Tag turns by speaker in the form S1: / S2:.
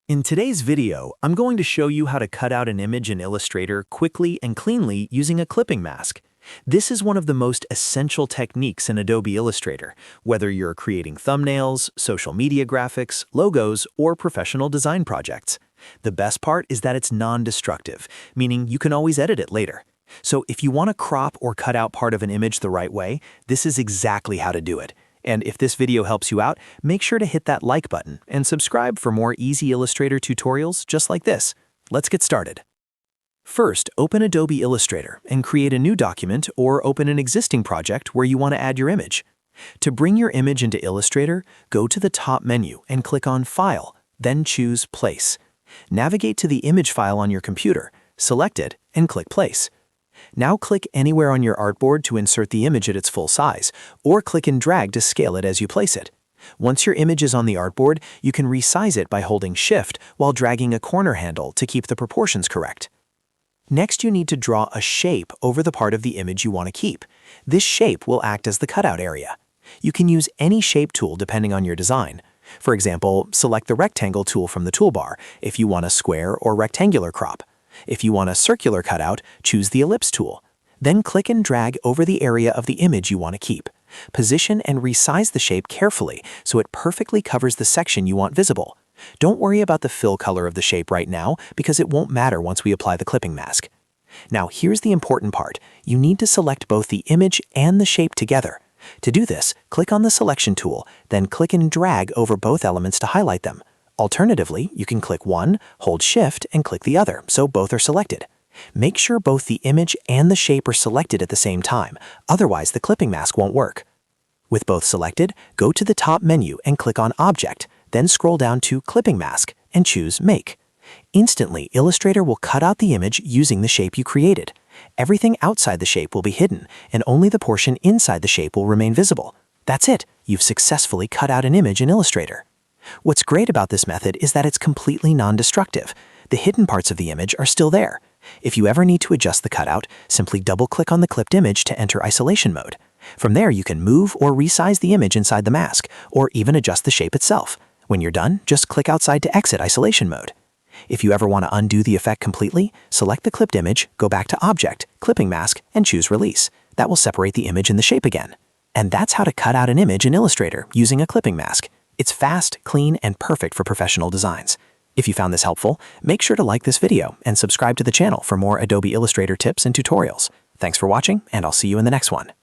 S1: In today's video, I'm going to show you how to cut out an image in Illustrator quickly and cleanly using a clipping mask. This is one of the most essential techniques in Adobe Illustrator, whether you're creating thumbnails, social media graphics, logos, or professional design projects. The best part is that it's non-destructive, meaning you can always edit it later. So if you want to crop or cut out part of an image the right way, this is exactly how to do it. And if this video helps you out, make sure to hit that like button and subscribe for more easy Illustrator tutorials just like this. Let's get started. First, open Adobe Illustrator and create a new document or open an existing project where you want to add your image. To bring your image into Illustrator, go to the top menu and click on File, then choose Place. Navigate to the image file on your computer, select it, and click Place. Now click anywhere on your artboard to insert the image at its full size, or click and drag to scale it as you place it. Once your image is on the artboard, you can resize it by holding Shift while dragging a corner handle to keep the proportions correct. Next, you need to draw a shape over the part of the image you want to keep. This shape will act as the cutout area. You can use any shape tool depending on your design. For example, select the rectangle tool from the toolbar if you want a square or rectangular crop. If you want a circular cutout, choose the ellipse tool. Then click and drag over the area of the image you want to keep. Position and resize the shape carefully so it perfectly covers the section you want visible. Don't worry about the fill color of the shape right now because it won't matter once we apply the clipping mask. Now here's the important part. You need to select both the image and the shape together. To do this, click on the selection tool, then click and drag over both elements to highlight them. Alternatively, you can click one, hold Shift, and click the other, so both are selected. Make sure both the image and the shape are selected at the same time, otherwise the clipping mask won't work. With both selected, go to the top menu and click on Object, then scroll down to Clipping Mask and choose Make. Instantly, Illustrator will cut out the image using the shape you created. Everything outside the shape will be hidden, and only the portion inside the shape will remain visible. That's it, you've successfully cut out an image in Illustrator. What's great about this method is that it's completely non-destructive. The hidden parts of the image are still there. If you ever need to adjust the cutout, simply double-click on the clipped image to enter isolation mode. From there, you can move or resize the image inside the mask, or even adjust the shape itself. When you're done, just click outside to exit isolation mode. If you ever want to undo the effect completely, select the clipped image, go back to Object, Clipping Mask, and choose Release. That will separate the image and the shape again. And that's how to cut out an image in Illustrator using a clipping mask. It's fast, clean, and perfect for professional designs. If you found this helpful, make sure to like this video and subscribe to the channel for more Adobe Illustrator tips and tutorials. Thanks for watching, and I'll see you in the next one.